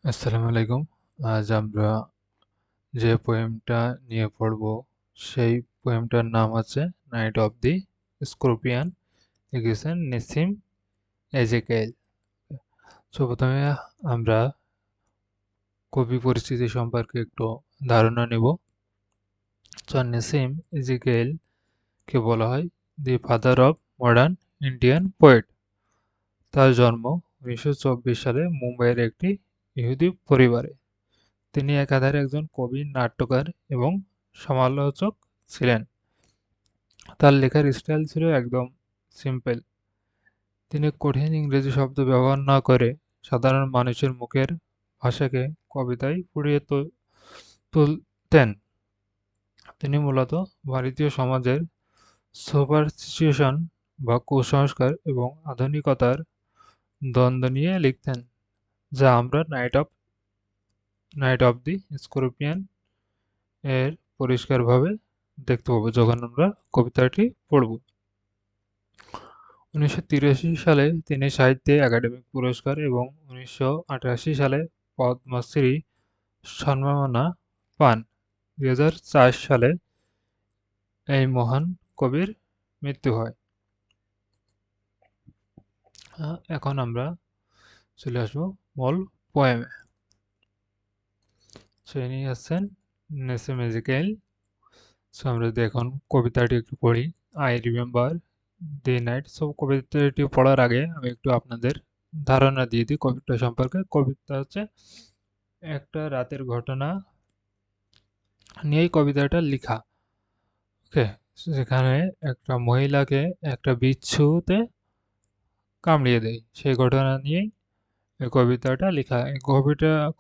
আসসালামু আলাইকুম। আজ আমরা যে পোয়েমটা নিয়ে পড়ব সেই পোয়েমটার নাম আছে নাইট অফ দি স্করপিয়ন। লিখেছেন নেসিম এজেকেল। প্রথমে আমরা কবি পরিচিতি সম্পর্কে একটু ধারণা নেব। নেসিম এজেকেল কে বলা হয় the father of modern Indian poet. তার জন্ম 1924 সালে মুম্বাইয়ের একটি ইহুদি পরিবারে। তিনি একাধারে একজন কবি, নাট্যকার এবং সমালোচক ছিলেন। তার লেখার স্টাইল ছিল একদম সিম্পল। তিনি কঠিন ইংরেজি শব্দ ব্যবহার না করে সাধারণ মানুষের মুখের ভাষাকে কবিতায় ফুটিয়ে তুলতেন। তিনি মূলত ভারতীয় সমাজের সুপারস্টিশন বা কুসংস্কার এবং আধুনিকতার দ্বন্দ্ব নিয়ে লিখতেন, যা আমরা নাইট অফ দি স্করপিয়ন এর পরিষ্কারভাবে দেখতে পাবো যখন আমরা কবিতাটি পড়ব। 1983 সালে তিনি সাহিত্যে একাডেমি পুরস্কার এবং 1988 সালে পদ্মশ্রী সম্মাননা পান। 2004 সালে এই মহান কবির মৃত্যু হয়। এখন আমরা চলে আসবো মূল পোয়েমে। ইনি আছেন নেসিম এজেকেল। আমরা যদি এখন কবিতাটি একটু পড়ি। I remember day night. কবিতাটি পড়ার আগে আমি একটু আপনাদের ধারণা দিয়ে দিই কবিতা সম্পর্কে। কবিতা হচ্ছে একটা রাতের ঘটনা নিয়েই কবিতাটা লিখা। ওকে, যেখানে একটা মহিলাকে একটা বিচ্ছুতে কামড়িয়ে দেয়, সেই ঘটনা নিয়েই এই কবিতাটা লেখা। এই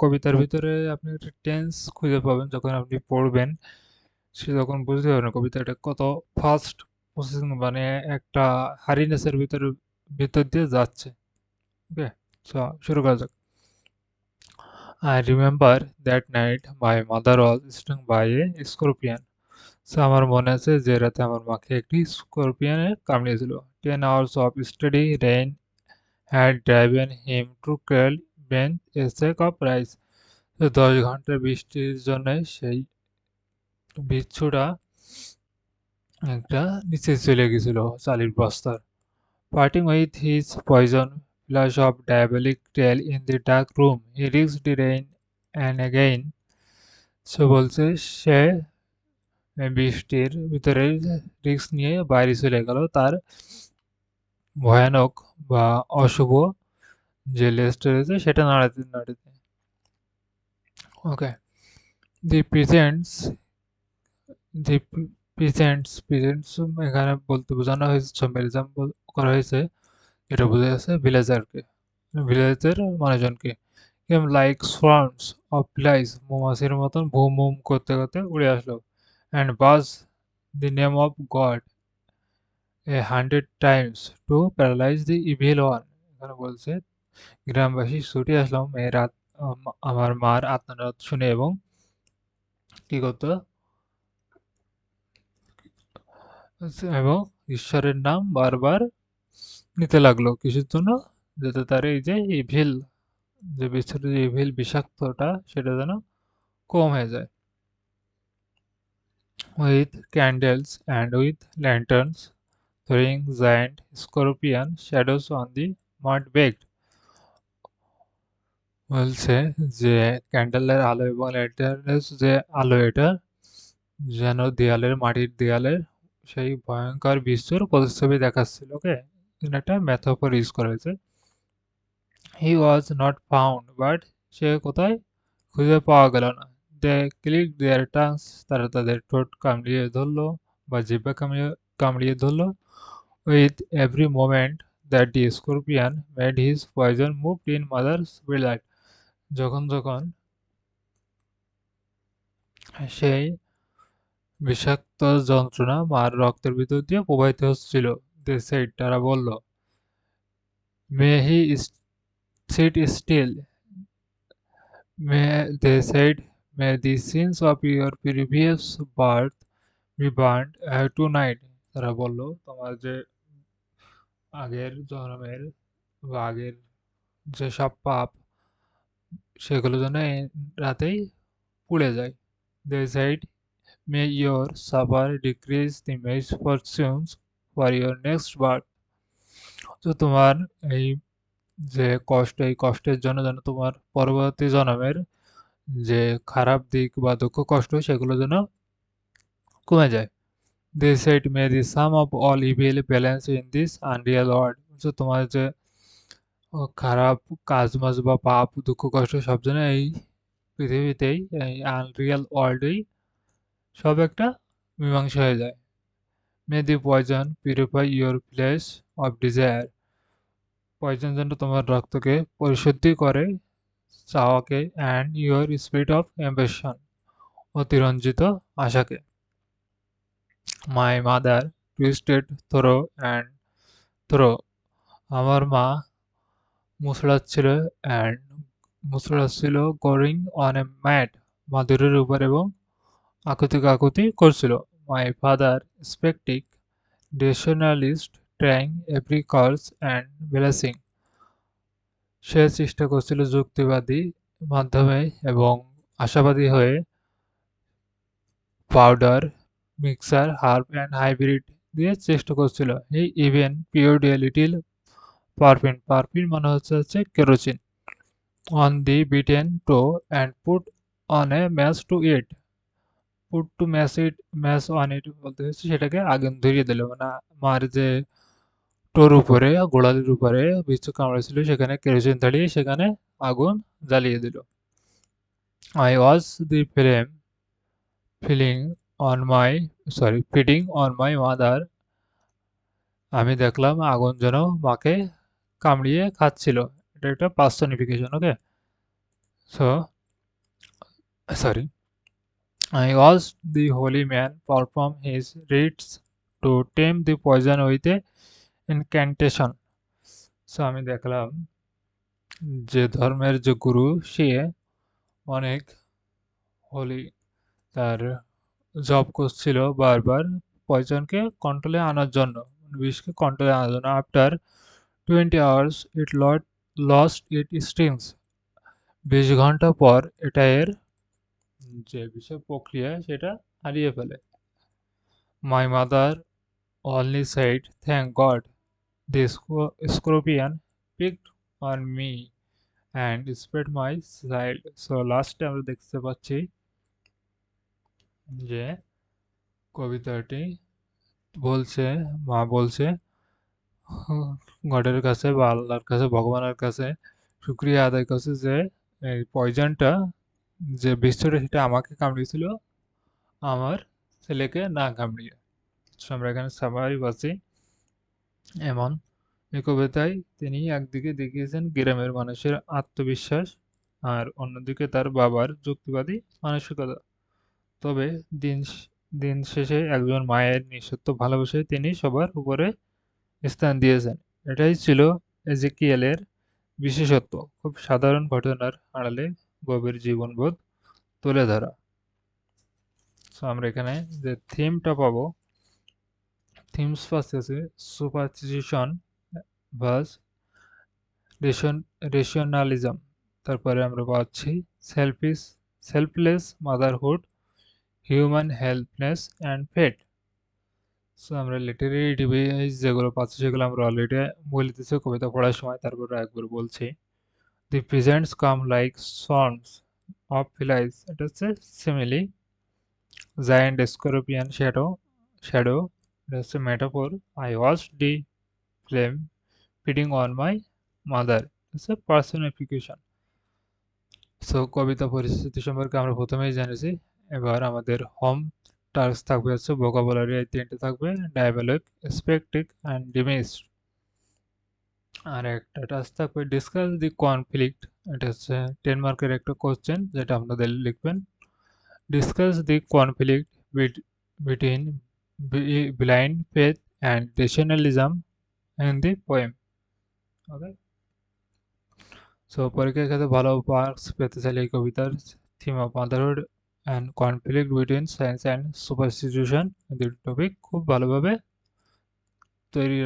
কবিতার ভিতরে আপনি একটা টেন্স খুঁজে পাবেন যখন আপনি পড়বেন। সে তখন বুঝতে পারবেন কবিতাটা কত ফাস্ট প্রসেসিং, মানে একটা হারিনেসের ভিতর দিয়ে যাচ্ছে। ওকে, শুরু করা যাক। I remember that night my mother was stung by a scorpion. আমার মনে আছে যে রাতে আমার মাকে একটি স্করপিয়নে কামড়িয়েছিল। 10 hours of steady rain had driven him to crawl beneath a sack of rice. 10 ঘন্টার বৃষ্টির জন্য সেই বিচ্ছুটা একটা নিচে চলে গেছিল চালির বস্তার। Parting with his poison flash of diabolic tail in the dark room, he risked the rain and again. বলছে সে বৃষ্টির ভিতরে রিস্ক নিয়ে বাইরে চলে গেল তার ভয়ানক বা অশুভ যে লেজটা রয়েছে সেটা নাড়াতে নাড়াতে। ওকে, দি প্রেজেন্টস দি প্রেজেন্টস এখানে বলতে বোঝানো হয়েছে, সম্মিলিজম করা হয়েছে, এটা বোঝা যাচ্ছে ভিলেজারকে, ভিলেজের মানুষজনকে। কেম লাইক সোয়ার্মস অফ ফ্লাইস, মৌমাছির মতন ভুম ভুম করতে করতে উড়ে আসলো। অ্যান্ড বাজ the name of god 100 times to paralyze the evil one। এখানে বলছে গ্রামবাসী ছুটে আসলাম আমার মার আর্তনাদ শুনে এবং কি করতো এবং ঈশ্বরের নাম বারবার নিতে লাগলো কিসের জন্য, যাতে তার এই যে ইভিল, যে বিস্তারিত যে ইভিল বিষাক্তটা সেটা যেন কম হয়ে যায়। With candles and with ল্যান্টার্নস throwing giant scorpion shadows on the mud baked। বলছে যে ক্যান্ডেলের আলো এবং ল্যান্টার্নের যে আলো, এটা যেন মাটির দেয়ালের সেই ভয়ঙ্কর বিশ্বর প্রতিচ্ছবি দেখাচ্ছিল। ওকে, এখানে একটা ম্যাথাফর ইউজ করা হয়েছে। হি ওয়াজ নট ফাউন্ড, বাট সে কোথায় খুঁজে পাওয়া গেল না। দে ক্লিক দেয়ার টাংস, তারা তাদের ঠোঁট কামড়িয়ে ধরলো বা জিহ্বা কামড়িয়ে কামড়িয়ে ধরলো। With every moment that the scorpion made his poison moved in mother's blood. যখন যখন সেই বিষাক্ত যন্ত্রণা মার রক্তের ভিতর দিয়ে প্রবাহিত হচ্ছিল। দে সেড, তারা বলল, may he sit still, may they said, may the sins of your previous birth be burned tonight. তারা বলল, তোমার যে আগের জন্মের বা আগের যেসব পাপ সেগুলো যেন এই রাতেই পুড়ে যায়। দে said, may your suffer decrease the misfortunes for your next birth. তো তোমার এই যে কষ্ট, এই কষ্টের জন্য যেন তোমার পরবর্তী জন্মের যে খারাপ দিক বা দুঃখ কষ্ট সেগুলো যেন কমে যায়। They said, may the sum of all evil balance in this unreal world. তো তোমার যে খারাপ কাজ-মাজ বা পাপ, দুঃখ কষ্ট সব যেন এই পৃথিবীতেই, এই আনরিয়াল ওয়ার্ল্ডেই সব একটা মীমাংসা হয়ে যায়। May the poison purify your flesh of desire. Poison যেন তোমার রক্তকে পরিশুদ্ধি করে চাওয়াকে, and your spirit of ambition, অতিরঞ্জিত আশাকে। My mother twisted through and through. আমার মা মুচড়াচ্ছিল and মুচড়াচ্ছিল going on a mat, মাদুরের উপর, এবং আকুতি করছিল। My father skeptic, rationalist, trying every course and blessing. সে চেষ্টা করছিল যুক্তিবাদী মাধ্যমে এবং আশাবাদী হয়ে powder, mixer, herb and hybrid দিয়ে চেষ্টা করছিল। He even poured a little perfume, perfume মানে হচ্ছে kerosene, on the bitten toe and put on a match to it. Put to match on it বলতে হচ্ছে সেটাকে আগুন ধরিয়ে দিল, মানে মার যে টোর উপরে, গোড়ালির উপরে বিচ্ছু কামড়েছিল সেখানে কেরোসিন ঢালিয়ে সেখানে আগুন জ্বালিয়ে দিল। I was the flame feeling on my feeding on my mother. আমি দেখলাম আগুন যেন মাকে কামড়িয়ে খাচ্ছিল। এটা একটা personification, okay. So sorry, I watched the holy man perform his rites to tame the poison with a incantation. So আমি দেখলাম যে ধর্মের যে গুরু সে অনেক হোলি, তার জপ করছিল বারবার পয়জনকে কন্ট্রোলে আনার জন্য, বিষকে কন্ট্রোলে আনার জন্য। After 20 hours it lost its stings. 20 ঘন্টা পর এটা এর যে বিষয় প্রক্রিয়া সেটা হারিয়ে ফেলে। My mother only said, thank God, the scorpion picked on me and spared my child. So লাস্টে আমরা দেখতে পাচ্ছি যে কবিতাটি বলছে, মা বলছে গডের কাছে বা আল্লাহর কাছে, ভগবানের কাছে শুকরিয়া আদায় করছে যে এই পয়জনটা, যে বিষটা সেটা আমাকে কামড়িয়েছিল, আমার ছেলেকে না কামড়িয়ে। So আমরা এখানে সামারি পাচ্ছি। এমন এই কবিতায় তিনি একদিকে দেখিয়েছেন গ্রামের মানুষের আত্মবিশ্বাস আর অন্যদিকে তার বাবার যুক্তিবাদী মানসিকতা। তবে দিন দিন শেষে একজন মায়ের নিঃস্বার্থ ভালোবাসায় তিনি সবার উপরে স্থান দিয়েছেন। এটাই ছিল এজেকিয়েলের বিশেষত্ব, খুব সাধারণ ঘটনার আড়ালে গভীর জীবনবোধ তুলে ধরা। সো আমরা এখানে যে থিমটা পাবো, থিমস ফার্স্ট আছে সুপারস্টিশন ভার্স রেশনালিজম, তারপরে আমরা পাচ্ছি selfless motherhood, human helplessness and fate. So আমরা লিটারেরি ডিভাইস যেগুলো পাচ্ছি সেগুলো আমরা অলরেডি বলে দিচ্ছি কবিতা পড়ার সময়, তারপরে একবার বলছি। The peasants come like swarms of flies, এটা হচ্ছে সিমিলি। জায়ান্ট স্করপিয়ান শ্যাডো, এটা হচ্ছে metaphor. I watch the flame feeding on my mother, হচ্ছে পার্সনিফিকেশন। সো কবিতা পরিস্থিতি সম্পর্কে আমরা প্রথমেই জেনেছি। এবার আমাদের হোম টাস্ক থাকবে হচ্ছে ভোকাবুলারি, এই তিনটে থাকবে, ডায়ালগ, স্পেকটিক অ্যান্ড ডিমিস। আর একটা টাস্ক থাকবে ডিসকাস দি কনফ্লিক্ট, এটা হচ্ছে 10 মার্কের একটা কোশ্চেন যেটা আপনাদের লিখবেন। Discuss the conflict between blind faith and rationalism in the poem, okay. So পরীক্ষার ক্ষেত্রে ভালো মার্কস পেতে চাইলে এই কবিতার theme of motherhood and conflict between science and superstition, এই দুটো টপিক খুব ভালোভাবে তৈরি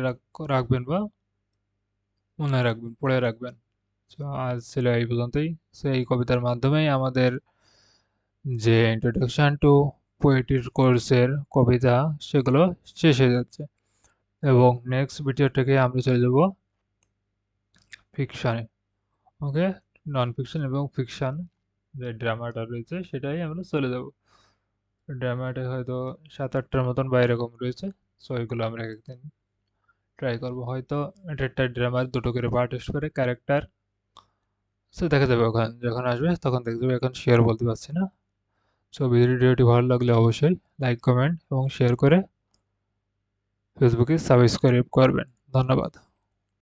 রাখবেন বা মনে রাখবেন, পড়ে রাখবেন। তো আজ ছিল এই পর্যন্তই। সো এই কবিতার মাধ্যমেই আমাদের যে ইন্ট্রোডাকশন টু পোয়েট্রির কোর্সের কবিতা সেগুলো শেষ হয়ে যাচ্ছে, এবং নেক্সট ভিডিও থেকে আমরা চলে যাব ফিকশনে। ওকে, নন ফিকশন এবং ফিকশন যে ড্রামাটা রয়েছে সেটাই আমরা চলে যাব। ড্রামাটা হয়তো 7-8টার মতন বা এরকম রয়েছে। সো এগুলো আমরা একদিন ট্রাই করবো, হয়তো একটা ড্রামার দুটো করে পার্ট করে ক্যারেক্টার। সো দেখা যাবে ওখানে যখন আসবে তখন দেখা যাবে, এখন শেয়ার বলতে পারছি না। সো ভিডিওটি ভালো লাগলে অবশ্যই লাইক কমেন্ট এবং শেয়ার করে ফেসবুকে সাবস্ক্রাইব করবেন। ধন্যবাদ।